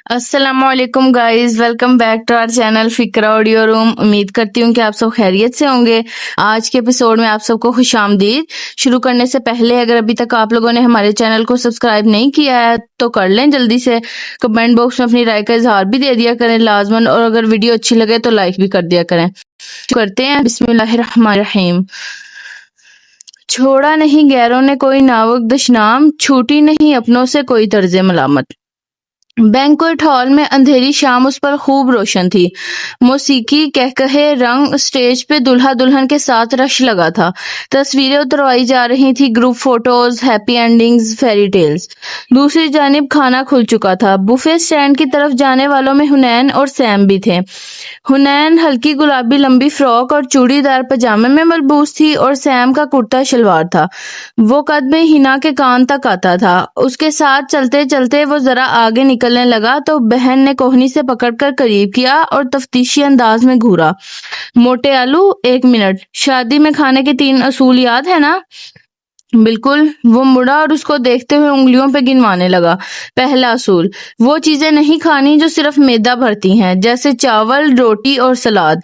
السلام علیکم guys, welcome back to our channel Fikr audio room. امید کرتی ہوں کہ آپ سب خیریت سے ہوں گے۔ آج کے ایپیسوڈ میں آپ سب کو خوش آمدید۔ شروع کرنے سے پہلے اگر ابھی تک آپ لوگوں نے ہمارے چینل کو سبسکرائب نہیں کیا ہے تو کر لیں جلدی سے۔ کمنٹ باکس میں اپنی رائے کا اظہار بھی دے دیا کریں لازماً، اور اگر ویڈیو اچھی لگے تو لائک بھی کر دیا کریں۔ کرتے ہیں، بسم اللہ الرحمن الرحیم۔ چھوڑا نہیں غیروں نے کوئی ناوک دشنام، چھوٹی نہیں اپنوں سے کوئی طرز ملامت۔ بینکویٹ ہال میں اندھیری شام اس پر خوب روشن تھی۔ موسیقی، کہکہے، رنگ، اسٹیج پہ دلہا دلہن کے ساتھ رش لگا تھا۔ تصویریں اتروائی جا رہی تھی، group photos, happy endings, fairy tales. دوسری جانب کھانا کھل چکا تھا۔ بوفے اسٹینڈ کی طرف جانے والوں میں حنین اور سیم بھی تھے۔ حنین ہلکی گلابی لمبی فراک اور چوڑی دار پاجامے میں ملبوس تھی، اور سیم کا کرتا شلوار تھا۔ وہ قد میں ہنا کے کان تک آتا تھا۔ اس کے ساتھ چلتے چلتے وہ ذرا آگے نکلنے لگا تو بہن نے کوہنی سے پکڑ کر قریب کیا اور تفتیشی انداز میں گھورا۔ موٹے آلو، ایک منٹ، شادی میں کھانے کے 3 اصول یاد ہے نا؟ بالکل۔ وہ مڑا اور اس کو دیکھتے ہوئے انگلیوں پہ گنوانے لگا۔ پہلا اصول، وہ چیزیں نہیں کھانی جو صرف معدہ بھرتی ہیں، جیسے چاول، روٹی اور سلاد۔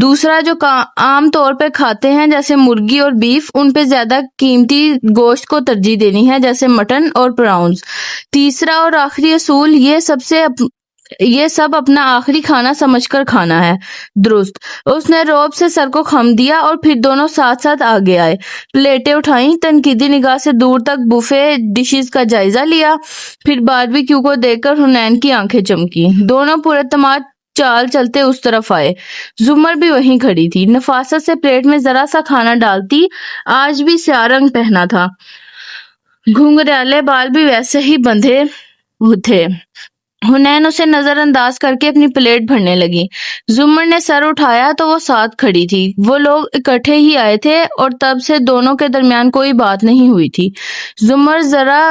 دوسرا، جو عام طور پہ کھاتے ہیں جیسے مرغی اور بیف، ان پہ زیادہ قیمتی گوشت کو ترجیح دینی ہے جیسے مٹن اور پراؤنز۔ تیسرا اور آخری اصول، یہ سب اپنا آخری کھانا سمجھ کر کھانا ہے۔ درست۔ اس نے رعب سے سر کو خم دیا اور پھر دونوں ساتھ ساتھ آگے آئے، پلیٹیں اٹھائیں، تنقیدی نگاہ سے دور تک بوفے ڈشز کا جائزہ لیا، پھر باربیکیو کو دیکھ کر حنین کی آنکھیں چمکی۔ دونوں پراعتماد چال چلتے اس طرف آئے۔ زمر بھی وہیں کھڑی تھی، نفاست سے پلیٹ میں ذرا سا کھانا ڈالتی۔ آج بھی سیاہ رنگ پہنا تھا، گھنگریالے بال بھی ویسے ہی بندھے تھے۔ حنین اسے نظر انداز کر کے اپنی پلیٹ بھرنے لگی۔ زمر نے سر اٹھایا تو وہ ساتھ کھڑی تھی۔ وہ لوگ اکٹھے ہی آئے تھے اور تب سے دونوں کے درمیان کوئی بات نہیں ہوئی تھی۔ زمر ذرا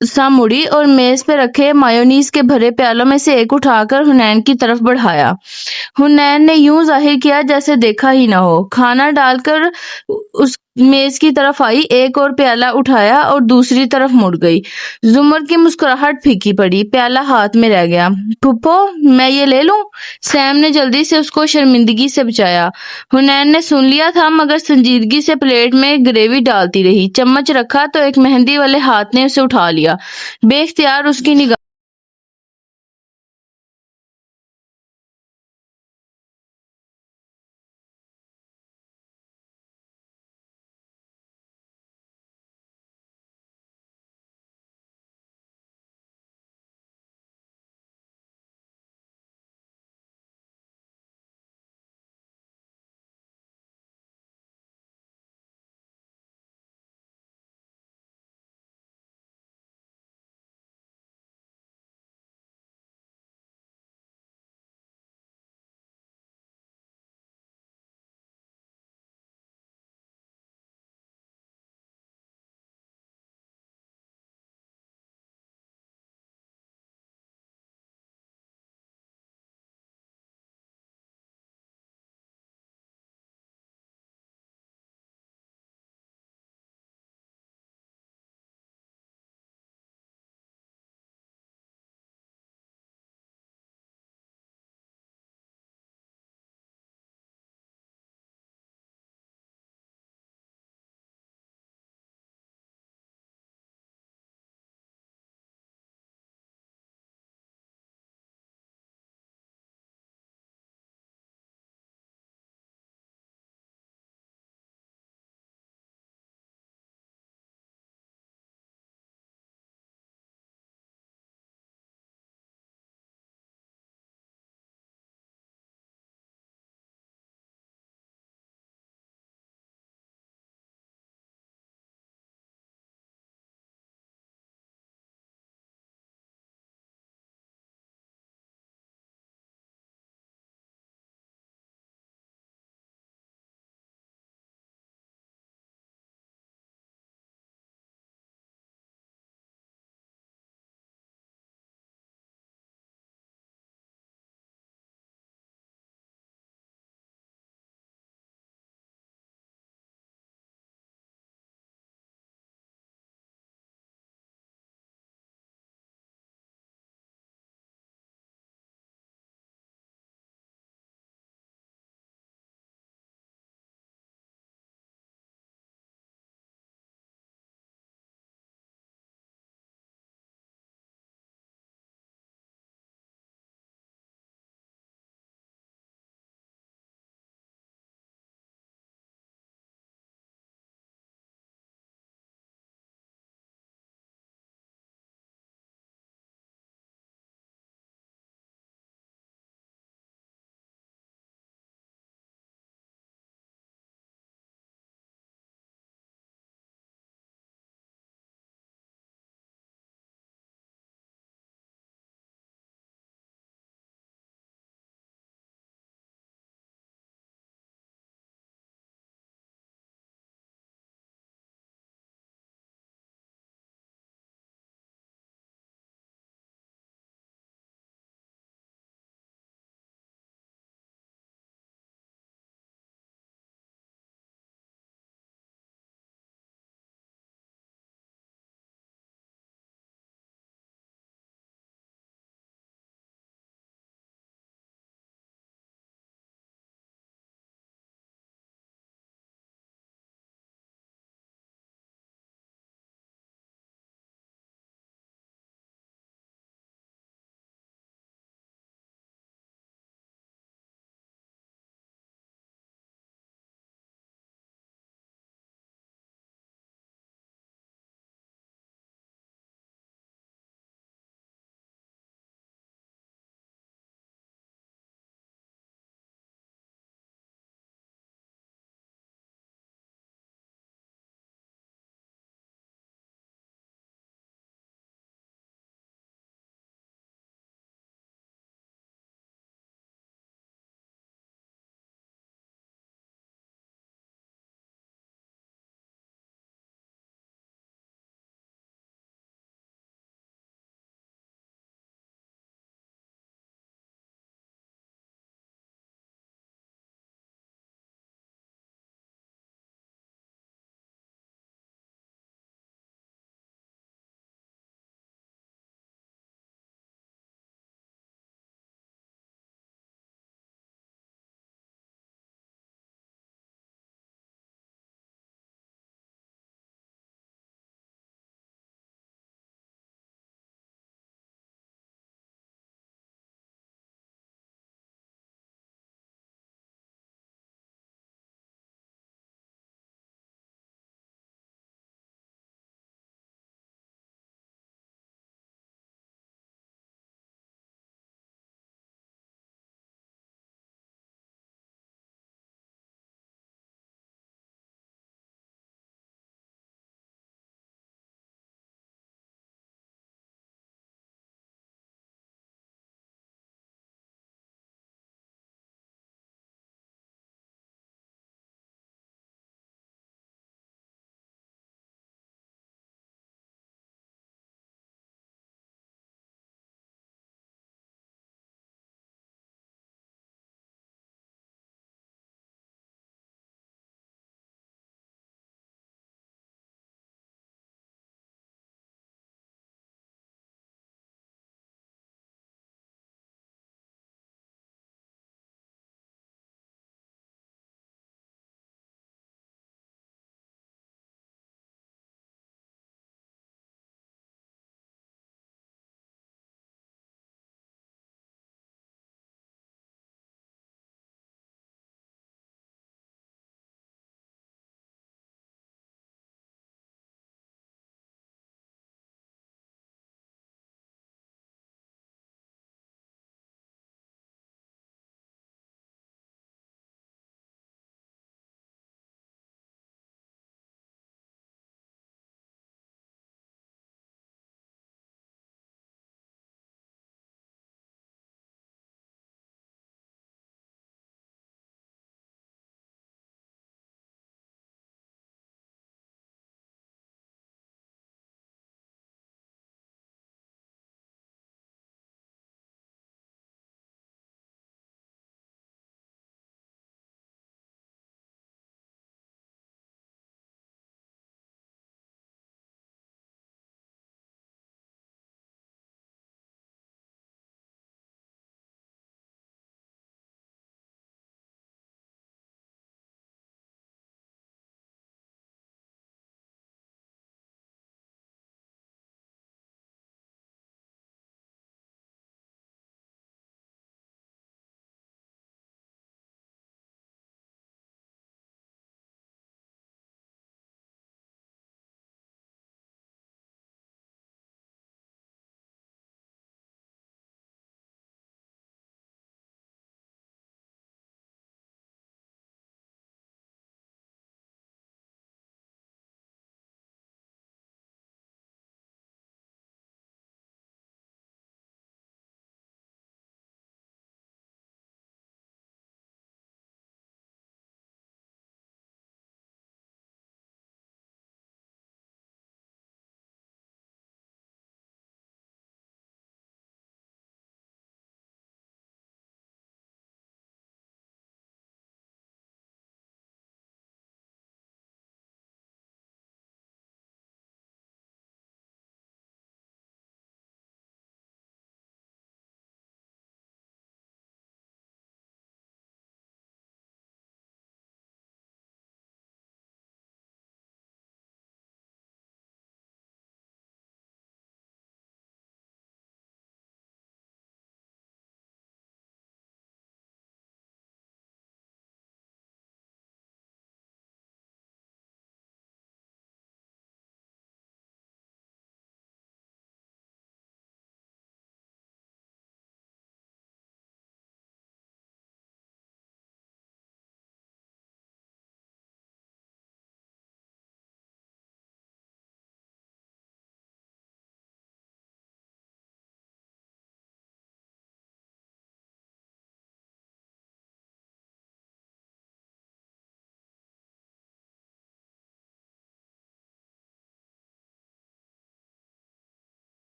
سا مڑی اور میز پہ رکھے مایونیز کے بھرے پیالوں میں سے ایک اٹھا کر حنین کی طرف بڑھایا۔ حنین نے یوں ظاہر کیا جیسے دیکھا ہی نہ ہو۔ کھانا ڈال کر اس میز کی طرف آئی، ایک اور پیالہ اٹھایا اور دوسری طرف مڑ گئی۔ زمر کی مسکراہٹ پھیکی پڑی، پیالہ ہاتھ میں رہ گیا۔ پھپھو، میں یہ لے لوں؟ سیم نے جلدی سے اس کو شرمندگی سے بچایا۔ حنین نے سن لیا تھا مگر سنجیدگی سے پلیٹ میں گریوی ڈالتی رہی۔ چمچ رکھا تو ایک مہندی والے ہاتھ نے اسے اٹھا لیا۔ بے اختیار اس کی نگاہ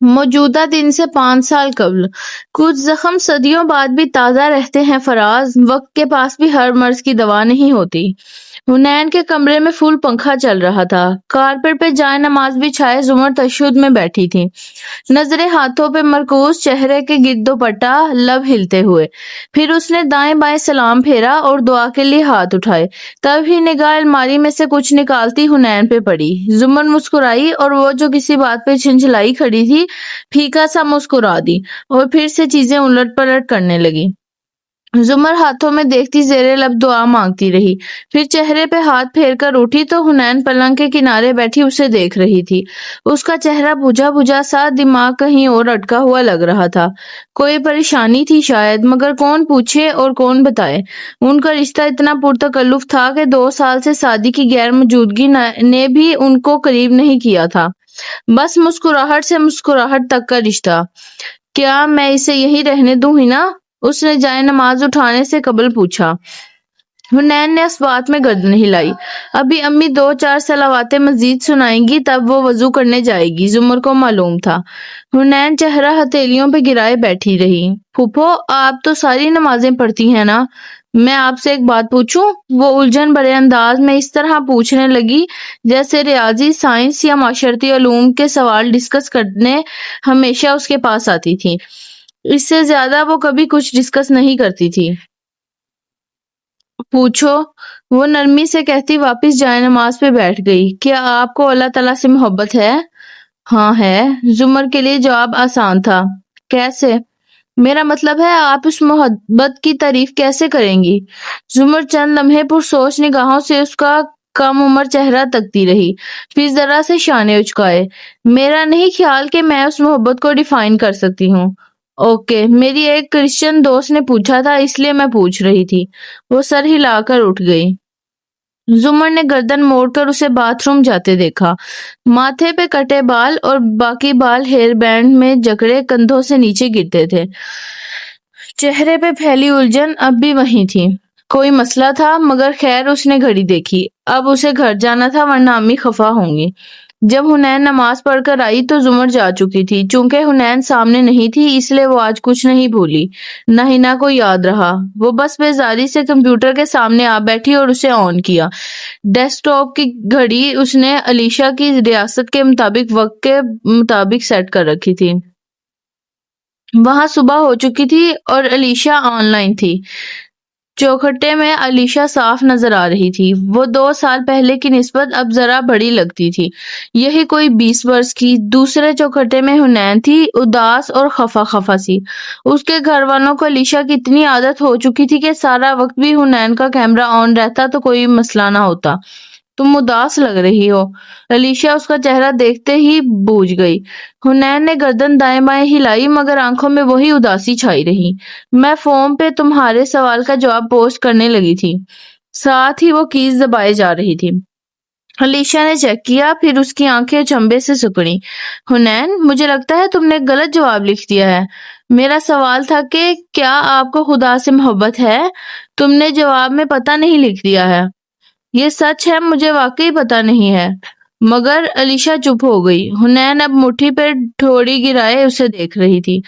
موجودہ دن سے 5 سال قبل کچھ زخم صدیوں بعد بھی تازہ رہتے ہیں فراز، وقت کے پاس بھی ہر مرض کی دوا نہیں ہوتی۔ حنین کے کمرے میں فل پنکھا چل رہا تھا، کارپیٹ پہ جائے نماز بچھائے زمر تشہد میں بیٹھی تھی، نظریں ہاتھوں پہ مرکوز، چہرے کے گرد دوپٹہ، لب ہلتے ہوئے۔ پھر اس نے دائیں بائیں سلام پھیرا اور دعا کے لیے ہاتھ اٹھائے، تب ہی نگاہ الماری میں سے کچھ نکالتی حنین پہ پڑی۔ زمر مسکرائی اور وہ جو کسی بات پہ چھنچھلائی کھڑی تھی پھیکا سا مسکرا دی اور پھر سے چیزیں الٹ پلٹ کرنے لگی۔ زمر ہاتھوں میں دیکھتی زیر لب دعا مانگتی رہی، پھر چہرے پہ ہاتھ پھیر کر اٹھی تو حنین پلنگ کے کنارے بیٹھی اسے دیکھ رہی تھی۔ اس کا چہرہ بجھا بجھا سا، دماغ کہیں اور اٹکا ہوا لگ رہا تھا۔ کوئی پریشانی تھی شاید، مگر کون پوچھے اور کون بتائے۔ ان کا رشتہ اتنا پرتکلف تھا کہ 2 سال سے سعدی کی غیر موجودگی نے بھی ان کو قریب نہیں کیا تھا۔ بس مسکراہٹ سے مسکراہٹ تک کا رشتہ۔ کیا میں اسے یہی رہنے دوں ہی نا؟ اس نے جائے نماز اٹھانے سے قبل پوچھا۔ حنین نے اس بات میں گردن ہلائی۔ ابھی امی 2-4 صلواتیں مزید سنائیں گی تب وہ وضو کرنے جائے گی، زمر کو معلوم تھا۔ حنین چہرہ ہتھیلیوں پہ گرائے بیٹھی رہی۔ پھوپھو آپ تو ساری نمازیں پڑھتی ہیں نا، میں آپ سے ایک بات پوچھوں؟ وہ الجھن بھرے انداز میں اس طرح پوچھنے لگی جیسے ریاضی، سائنس یا معاشرتی علوم کے سوال ڈسکس کرنے ہمیشہ اس کے پاس آتی تھی۔ اس سے زیادہ وہ کبھی کچھ ڈسکس نہیں کرتی تھی۔ پوچھو، وہ نرمی سے کہتی واپس جائے نماز پہ بیٹھ گئی۔ کیا آپ کو اللہ تعالیٰ سے محبت ہے؟ ہاں ہے۔ زمر کے لیے جواب آسان تھا۔ کیسے؟ میرا مطلب ہے آپ اس محبت کی تعریف کیسے کریں گی؟ زمر چند لمحے پرسوچ نگاہوں سے اس کا کم عمر چہرہ تکتی رہی، پھر ذرا سے شانے اچکائے۔ میرا نہیں خیال کہ میں اس محبت کو ڈیفائن کر سکتی ہوں۔ اوکے، میری ایک کرسچن دوست نے پوچھا تھا اس لیے میں پوچھ رہی تھی۔ وہ سر ہلا کر اٹھ گئی۔ زمر نے گردن موڑ کر اسے باتھ روم جاتے دیکھا۔ ماتھے پہ کٹے بال اور باقی بال ہیئر بینڈ میں جکڑے کندھوں سے نیچے گرتے تھے۔ چہرے پہ پھیلی الجھن اب بھی وہیں تھی۔ کوئی مسئلہ تھا؟ مگر خیر اس نے گھڑی دیکھی، اب اسے گھر جانا تھا ورنہ امی خفا ہوں گی۔ جب حنین نماز پڑھ کر آئی تو زمر جا چکی تھی۔ چونکہ حنین سامنے نہیں تھی اس لیے وہ آج کچھ نہیں بھولی، نہ ہنا کو یاد رہا۔ وہ بس بیزاری سے کمپیوٹر کے سامنے آ بیٹھی اور اسے آن کیا۔ ڈیسک ٹاپ کی گھڑی اس نے علیشہ کی ریاست کے مطابق وقت کے مطابق سیٹ کر رکھی تھی۔ وہاں صبح ہو چکی تھی اور علیشہ آن لائن تھی۔ چوکھٹے میں علیشہ صاف نظر آ رہی تھی۔ وہ 2 سال پہلے کی نسبت اب ذرا بڑی لگتی تھی، یہی کوئی 20 برس کی۔ دوسرے چوکھٹے میں حنین تھی، اداس اور خفا خفا سی۔ اس کے گھر والوں کو علیشہ کی اتنی عادت ہو چکی تھی کہ سارا وقت بھی حنین کا کیمرہ آن رہتا تو کوئی مسئلہ نہ ہوتا۔ تم اداس لگ رہی ہو۔ علیشہ اس کا چہرہ دیکھتے ہی بوجھ گئی۔ حنین نے گردن دائیں بائیں ہلائی مگر آنکھوں میں وہی اداسی چھائی رہی۔ میں فون پہ تمہارے سوال کا جواب پوسٹ کرنے لگی تھی، ساتھ ہی وہ کیز دبائے جا رہی تھی۔ علیشہ نے چیک کیا، پھر اس کی آنکھیں چنبے سے سکڑی۔ حنین، مجھے لگتا ہے تم نے غلط جواب لکھ دیا ہے۔ میرا سوال تھا کہ کیا آپ کو خدا سے محبت ہے؟ تم نے جواب میں پتہ نہیں لکھ دیا ہے۔ یہ سچ ہے، مجھے واقعی پتہ نہیں ہے۔ مگر علیشہ چپ ہو گئی۔ حنین اب مٹھی پہ ٹھوڑی گرائے اسے دیکھ رہی تھی۔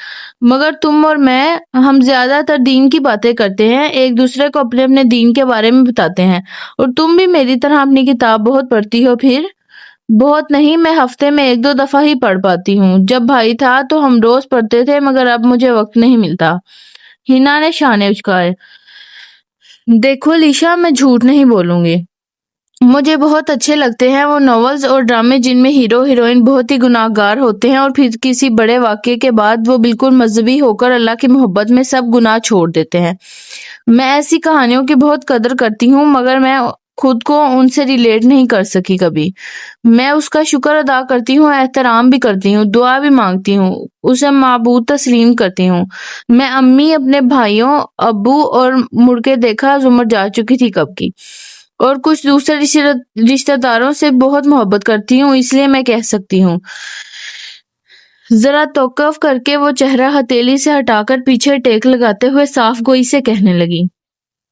مگر تم اور میں، ہم زیادہ تر دین کی باتیں کرتے ہیں، ایک دوسرے کو اپنے اپنے دین کے بارے میں بتاتے ہیں، اور تم بھی میری طرح اپنی کتاب بہت پڑھتی ہو۔ پھر بہت نہیں، میں ہفتے میں 1-2 دفعہ ہی پڑھ پاتی ہوں۔ جب بھائی تھا تو ہم روز پڑھتے تھے مگر اب مجھے وقت نہیں ملتا۔ ہنا نے شانے اچکائے۔ دیکھو علیشہ، میں جھوٹ نہیں بولوں گی، مجھے بہت اچھے لگتے ہیں وہ ناولز اور ڈرامے جن میں ہیرو ہیروئن بہت ہی گناہ گار ہوتے ہیں اور پھر کسی بڑے واقعے کے بعد وہ بالکل مذہبی ہو کر اللہ کی محبت میں سب گناہ چھوڑ دیتے ہیں۔ میں ایسی کہانیوں کی بہت قدر کرتی ہوں مگر میں خود کو ان سے ریلیٹ نہیں کر سکی کبھی۔ میں اس کا شکر ادا کرتی ہوں، احترام بھی کرتی ہوں، دعا بھی مانگتی ہوں، اسے معبود تسلیم کرتی ہوں۔ میں امی، اپنے بھائیوں، ابو اور مڑ کے دیکھا زمر جا چکی تھی کب کی، اور کچھ دوسرے رشتہ داروں سے بہت محبت کرتی ہوں، اس لیے میں کہہ سکتی ہوں۔ ذرا توقف کر کے وہ چہرہ ہتھیلی سے ہٹا کر پیچھے ٹیک لگاتے ہوئے صاف گوئی سے کہنے لگی،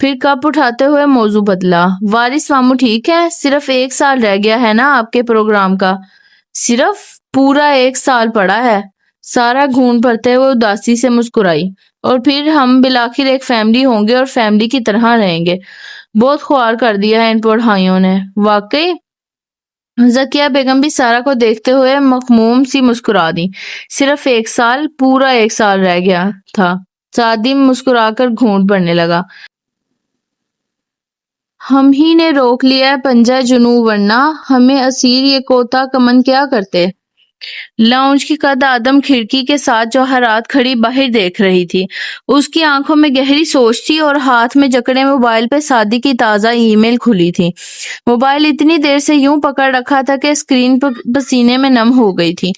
پھر کپ اٹھاتے ہوئے موضوع بدلا. وارث ماموں ٹھیک ہے؟ صرف 1 سال رہ گیا ہے نا آپ کے پروگرام کا؟ صرف پورا 1 سال پڑا ہے. سارا گھونٹ بھرتے ہوئے اداسی سے مسکرائی. اور پھر ہم بالآخر ایک فیملی ہوں گے اور فیملی کی طرح رہیں گے. بہت خوار کر دیا ہے ان پڑھائیوں نے. واقعی؟ ذکیہ بیگم بھی سارا کو دیکھتے ہوئے مخموم سی مسکرا دی. صرف 1 سال، پورا 1 سال رہ گیا تھا. سعدی مسکرا کر گھونٹ بھرنے لگا. ہم ہی نے روک لیا ہے پنجہ جنوں، ورنہ ہمیں اسیر یہ کوتا کمن کیا کرتے. لاؤنج کی قد آدم کھڑکی کے ساتھ جوہرات کھڑی باہر دیکھ رہی تھی. اس کی آنکھوں میں گہری سوچ تھی اور ہاتھ میں جکڑے موبائل پہ سعدی کی تازہ ای میل کھلی تھی. موبائل اتنی دیر سے یوں پکڑ رکھا تھا کہ اسکرین پسینے میں نم ہو گئی تھی.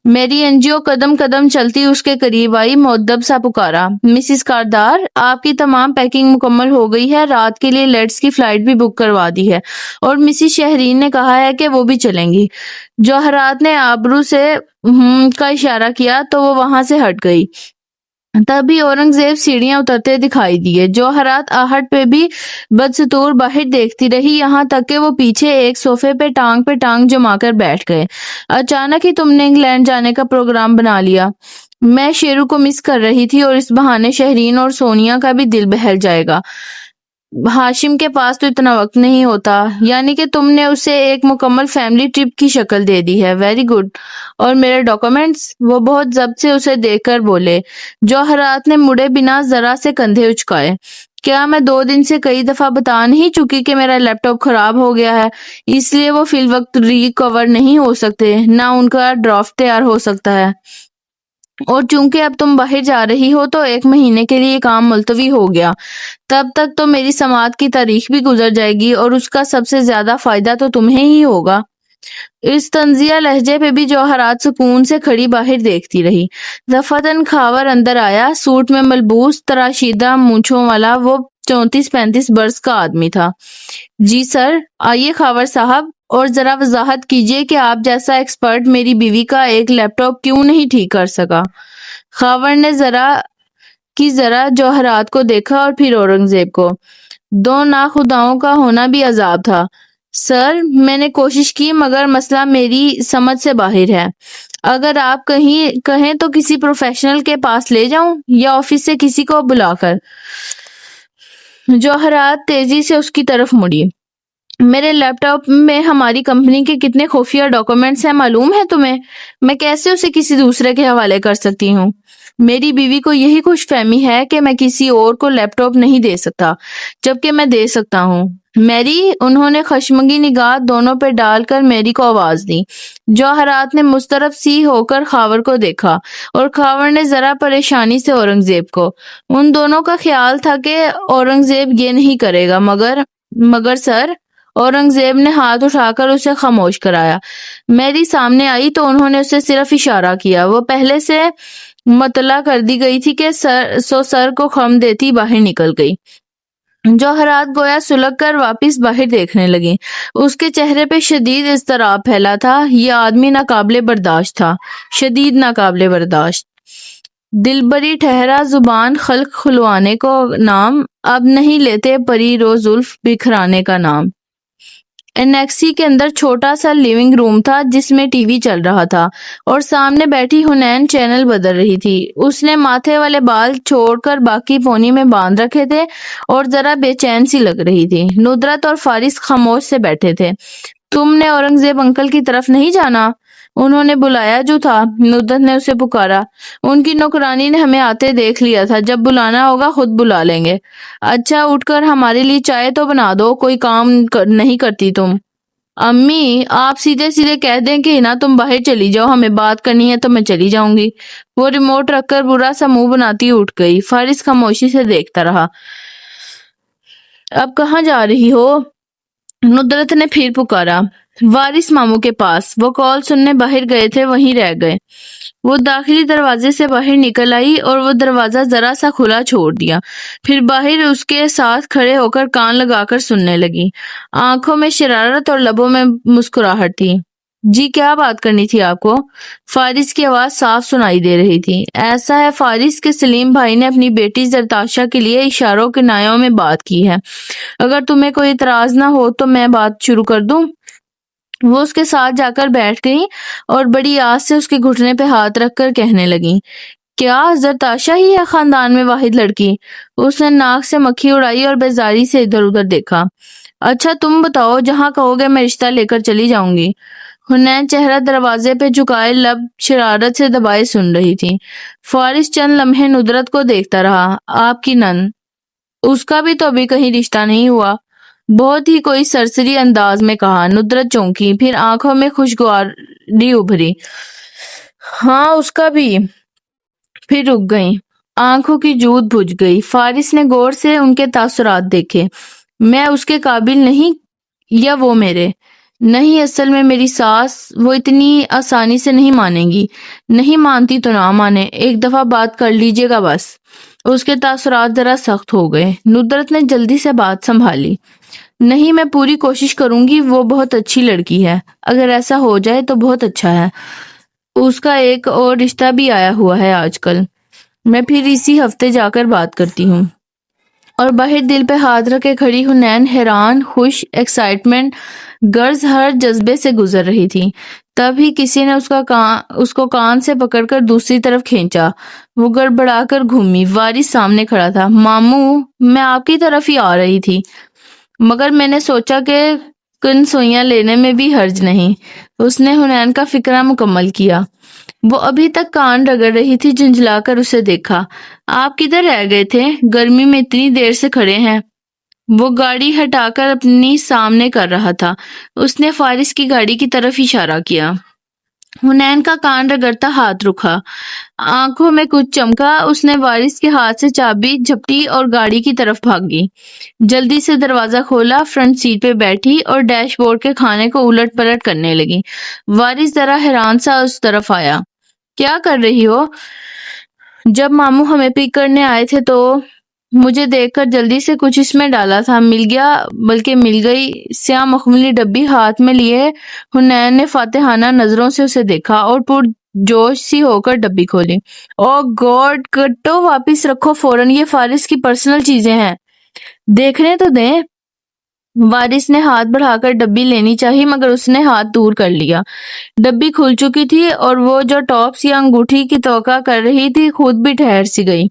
میری انجیو قدم قدم چلتی اس کے قریب آئی، مؤدب سا پکارا، مسز کاردار، آپ کی تمام پیکنگ مکمل ہو گئی ہے. رات کے لیے لیٹس کی فلائٹ بھی بک کروا دی ہے اور مسز شہرین نے کہا ہے کہ وہ بھی چلیں گی. جوہرات نے آبرو سے کا اشارہ کیا تو وہ وہاں سے ہٹ گئی. تبھی اورنگزیب سیڑھیاں اترتے دکھائی دیے. جوہرات آہٹ پہ بھی بدستور باہر دیکھتی رہی، یہاں تک کہ وہ پیچھے ایک صوفے پہ ٹانگ جما کر بیٹھ گئے. اچانک ہی تم نے انگلینڈ جانے کا پروگرام بنا لیا. میں شیرو کو مس کر رہی تھی اور اس بہانے شہرین اور سونیا کا بھی دل بہل جائے گا. ہاشم کے پاس تو اتنا وقت نہیں ہوتا. یعنی کہ تم نے اسے ایک مکمل فیملی ٹرپ کی شکل دے دی ہے. Very good. اور میرے ڈاکومنٹس؟ وہ بہت ضبط سے اسے دیکھ کر بولے. جوہرات نے مڑے بنا ذرا سے کندھے اچکائے. کیا میں 2 دن سے کئی دفعہ بتا نہیں چکی کہ میرا لیپ ٹاپ خراب ہو گیا ہے، اس لیے وہ فی الوقت ریکور نہیں ہو سکتے، نہ ان کا ڈرافٹ تیار ہو سکتا ہے. اور چونکہ اب تم باہر جا رہی ہو تو 1 مہینے کے لیے کام ملتوی ہو گیا. تب تک تو میری سماعت کی تاریخ بھی گزر جائے گی اور اس کا سب سے زیادہ فائدہ تو تمہیں ہی ہوگا. اس طنزیہ لہجے پہ بھی جوہرات سکون سے کھڑی باہر دیکھتی رہی. دفتن خاور اندر آیا. سوٹ میں ملبوس تراشیدہ مونچھوں والا وہ 34-35 برس کا آدمی تھا. جی سر. آئیے خاور صاحب، اور ذرا وضاحت کیجئے کہ آپ جیسا ایکسپرٹ میری بیوی کا ایک لیپ ٹاپ کیوں نہیں ٹھیک کر سکا. خاور نے ذرا جوہرات کو دیکھا اور پھر اورنگزیب کو. 2 ناخداؤں کا ہونا بھی عذاب تھا. سر، میں نے کوشش کی مگر مسئلہ میری سمجھ سے باہر ہے. اگر آپ کہیں تو کسی پروفیشنل کے پاس لے جاؤں یا آفس سے کسی کو بلا کر. جوہرات تیزی سے اس کی طرف مڑی. میرے لیپ ٹاپ میں ہماری کمپنی کے کتنے خفیہ ڈاکومنٹس ہیں معلوم ہے تمہیں؟ میں کیسے اسے کسی دوسرے کے حوالے کر سکتی ہوں؟ میری بیوی کو یہی خوش فہمی ہے کہ میں کسی اور کو لیپ ٹاپ نہیں دے سکتا، جبکہ میں دے سکتا ہوں. میری، انہوں نے خشمگی نگاہ دونوں پہ ڈال کر میری کو آواز دی. جوہرات نے مسترب سی ہو کر خاور کو دیکھا اور خاور نے ذرا پریشانی سے اورنگزیب کو. ان دونوں کا خیال تھا کہ اورنگزیب یہ نہیں کرے گا. مگر سر، اورنگزیب نے ہاتھ اٹھا کر اسے خاموش کرایا. میری سامنے آئی تو انہوں نے اسے صرف اشارہ کیا. وہ پہلے سے مطلع کر دی گئی تھی کہ سر کو خم دیتی باہر نکل گئی. جوہرات گویا سلگ کر واپس باہر دیکھنے لگی. اس کے چہرے پہ شدید اضطراب پھیلا تھا. یہ آدمی ناقابل برداشت تھا، شدید ناقابل برداشت. دلبری ٹھہرا زبان خلق کھلوانے کو نام، اب نہیں لیتے پری رو زلف بکھرانے کا نام. انیکسی کے اندر چھوٹا سا لیونگ روم تھا جس میں ٹی وی چل رہا تھا اور سامنے بیٹھی حنین چینل بدل رہی تھی. اس نے ماتھے والے بال چھوڑ کر باقی پونی میں باندھ رکھے تھے اور ذرا بے چین سی لگ رہی تھی. ندرت اور فارس خاموش سے بیٹھے تھے. تم نے اورنگزیب انکل کی طرف نہیں جانا؟ انہوں نے بلایا جو تھا. ندرت نے اسے پکارا. ان کی نوکرانی نے ہمیں آتے دیکھ لیا تھا. جب بلانا ہوگا خود بلا لیں گے. اچھا، اٹھ کر ہمارے لیے چائے تو بنا دو. کوئی کام نہیں کرتی تم؟ امی، آپ سیدھے سیدھے کہہ دیں کہ نہ تم باہر چلی جاؤ، ہمیں بات کرنی ہے تو میں چلی جاؤں گی. وہ ریموٹ رکھ کر برا سا منہ بناتی اٹھ گئی. فارس خاموشی سے دیکھتا رہا. اب کہاں جا رہی ہو؟ ندرت نے پھر پکارا. وارث ماموں کے پاس. وہ کال سننے باہر گئے تھے، وہیں رہ گئے. وہ داخلی دروازے سے باہر نکل آئی اور وہ دروازہ ذرا سا کھلا چھوڑ دیا. پھر باہر اس کے ساتھ کھڑے ہو کر کان لگا کر سننے لگی. آنکھوں میں شرارت اور لبوں میں مسکراہٹ تھی. جی کیا بات کرنی تھی آپ کو؟ فارس کی آواز صاف سنائی دے رہی تھی۔ ایسا ہے فارس کے سلیم بھائی نے اپنی بیٹی زرتاشا کے لیے اشاروں کنایوں میں بات کی ہے۔ اگر تمہیں کوئی اعتراض نہ ہو تو میں بات شروع کر دوں؟ وہ اس کے ساتھ جا کر بیٹھ گئی اور بڑی آس سے اس کے گھٹنے پہ ہاتھ رکھ کر کہنے لگی، کیا زرتاشا ہی ہے خاندان میں واحد لڑکی؟ اس نے ناک سے مکھی اڑائی اور بیزاری سے ادھر ادھر دیکھا۔ اچھا تم بتاؤ، جہاں کہو گے میں رشتہ لے کر چلی جاؤں گی۔ حنین چہرہ دروازے پہ جھکائے لب شرارت سے دبائے سن رہی تھی۔ فارس چند لمحے ندرت کو دیکھتا رہا۔ آپ کی نن، اس کا بھی تو ابھی کہیں رشتہ نہیں ہوا، بہت ہی کوئی سرسری انداز میں کہا۔ ندرت چونکی، پھر آنکھوں میں خوشگواری ابھری۔ ہاں اس کا بھی، پھر رک گئیں، آنکھوں کی جوت بجھ گئی۔ فارس نے غور سے ان کے تاثرات دیکھے۔ میں اس کے قابل نہیں یا وہ میرے؟ نہیں، اصل میں میری ساس وہ اتنی آسانی سے نہیں مانیں گی۔ نہیں مانتی تو نہ مانے، ایک دفعہ بات کر لیجئے گا بس۔ اس کے تاثرات ذرا سخت ہو گئے۔ ندرت نے جلدی سے بات سنبھالی۔ نہیں، میں پوری کوشش کروں گی، وہ بہت اچھی لڑکی ہے، اگر ایسا ہو جائے تو بہت اچھا ہے۔ اس کا ایک اور رشتہ بھی آیا ہوا ہے آج کل، میں پھر اسی ہفتے جا کر بات کرتی ہوں۔ اور باہر دل پہ ہاتھ رکھے کھڑی حنین حیران، خوش، ایکسائٹمنٹ غرض ہر جذبے سے گزر رہی تھی۔ تب ہی کسی نے اس کو کان سے پکڑ کر دوسری طرف کھینچا۔ وہ گڑبڑا کر گھومی۔ وارث سامنے کھڑا تھا۔ ماموں، میں آپ کی طرف ہی آ رہی تھی، مگر میں نے سوچا کہ کنسوئیاں لینے میں بھی حرج نہیں۔ اس نے حنین کا فقرہ مکمل کیا۔ وہ ابھی تک کان رگڑ رہی تھی، جھنجھلا کر اسے دیکھا۔ آپ کدھر رہ گئے تھے؟ گرمی میں اتنی دیر سے کھڑے ہیں۔ وہ گاڑی ہٹا کر اپنی سامنے کر رہا تھا۔ اس نے فارس کی گاڑی کی طرف اشارہ کیا۔ حنین کا کان رگڑتا ہاتھ رکا، آنکھوں میں کچھ چمکا۔ اس نے وارث کے ہاتھ سے چابی جھپٹی اور گاڑی کی طرف بھاگی۔ جلدی سے دروازہ کھولا، فرنٹ سیٹ پہ بیٹھی اور ڈیش بورڈ کے کھانے کو الٹ پلٹ کرنے لگی۔ وارث ذرا حیران سا اس طرف آیا۔ کیا کر رہی ہو؟ جب ماموں ہمیں پک کرنے آئے تھے تو مجھے دیکھ کر جلدی سے کچھ اس میں ڈالا تھا، مل گیا، بلکہ مل گئی۔ سیاہ مخملی ڈبی ہاتھ میں لیے حنین نے فاتحانہ نظروں سے اسے دیکھا اور پرجوش سی ہو کر ڈبی کھولی۔ او گاڈ، کٹو واپس رکھو فوراً، یہ فارس کی پرسنل چیزیں ہیں، دیکھنے تو دیں۔ وارث نے ہاتھ بڑھا کر ڈبی لینی چاہی، مگر اس نے ہاتھ دور کر لیا۔ ڈبی کھل چکی تھی اور وہ جو ٹاپس یا انگوٹھی کی توقع کر رہی تھی خود بھی ٹھہر سی گئی۔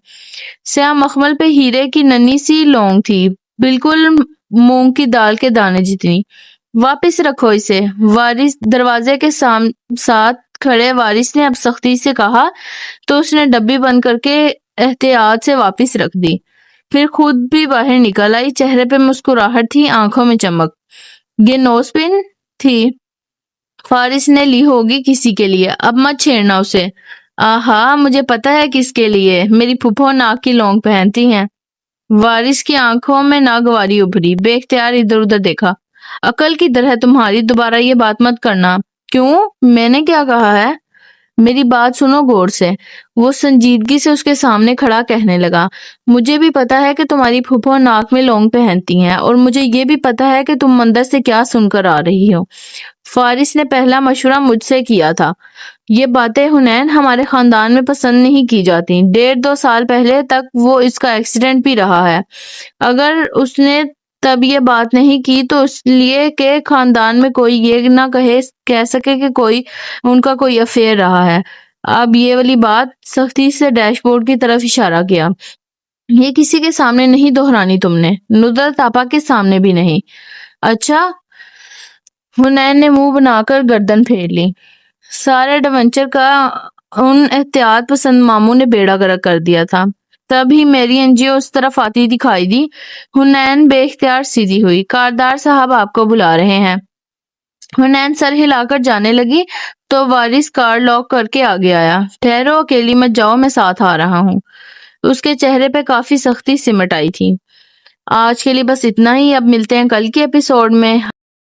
سیاہ مخمل پہ ہیرے کی ننھی سی لونگ تھی، بالکل مونگ کی دال کے دانے جتنی۔ واپس رکھو اسے، وارث دروازے کے ساتھ کھڑے وارث نے اب سختی سے کہا تو اس نے ڈبی بند کر کے احتیاط سے واپس رکھ دی، پھر خود بھی باہر نکل آئی۔ چہرے پہ مسکراہٹ تھی، آنکھوں میں چمک۔ یہ نوز پن تھی، فارس نے لی ہوگی کسی کے لیے، اب مت چھیڑنا اسے۔ آہا، مجھے پتا ہے کس کے لیے، میری پھپھو ناک کی لونگ پہنتی ہیں۔ وارث کی آنکھوں میں ناگواری ابھری، بے اختیار ادھر ادھر دیکھا۔ عقل کدھر ہے تمہاری؟ دوبارہ یہ بات مت کرنا۔ کیوں؟ میں نے کیا کہا ہے؟ میری بات سنو غور سے۔ وہ سنجیدگی سے اس کے سامنے کھڑا کہنے لگا، مجھے بھی پتا ہے کہ تمہاری پھپھو ناک میں لونگ پہنتی ہیں، اور مجھے یہ بھی پتا ہے کہ تم مندر سے کیا سن کر آ رہی ہو۔ فارس نے پہلا مشورہ مجھ سے کیا تھا۔ یہ باتیں حنین ہمارے خاندان میں پسند نہیں کی جاتی۔ 1.5-2 سال پہلے تک وہ اس کا ایکسیڈنٹ بھی رہا ہے۔ اگر اس نے تب یہ بات نہیں کی تو اس لیے کہ خاندان میں کوئی یہ نہ کہہ سکے کہ ان کا کوئی افیئر رہا ہے۔ اب یہ والی بات، سختی سے ڈیش بورڈ کی طرف اشارہ کیا، یہ کسی کے سامنے نہیں دہرانی تم نے، ندرت آپا کے سامنے بھی نہیں۔ اچھا؟ حنین نے منہ بنا کر گردن پھیر لی۔ سارے ایڈونچر کا ان احتیاط پسند ماموں نے بیڑا غرق کر دیا تھا۔ تب ہی میری انجیو اس طرف آتی دکھائی دی۔ حنین بے اختیار سیدھی ہوئی۔ کاردار صاحب آپ کو بلا رہے ہیں۔ حنین سر ہلا کر جانے لگی تو وارث کار لاک کر کے آگے آیا۔ ٹھہرو، اکیلی مت جاؤ، میں ساتھ آ رہا ہوں۔ اس کے چہرے پہ کافی سختی سمٹ آئی تھی۔ آج کے لیے بس اتنا ہی، اب ملتے ہیں کل کے ایپیسوڈ میں۔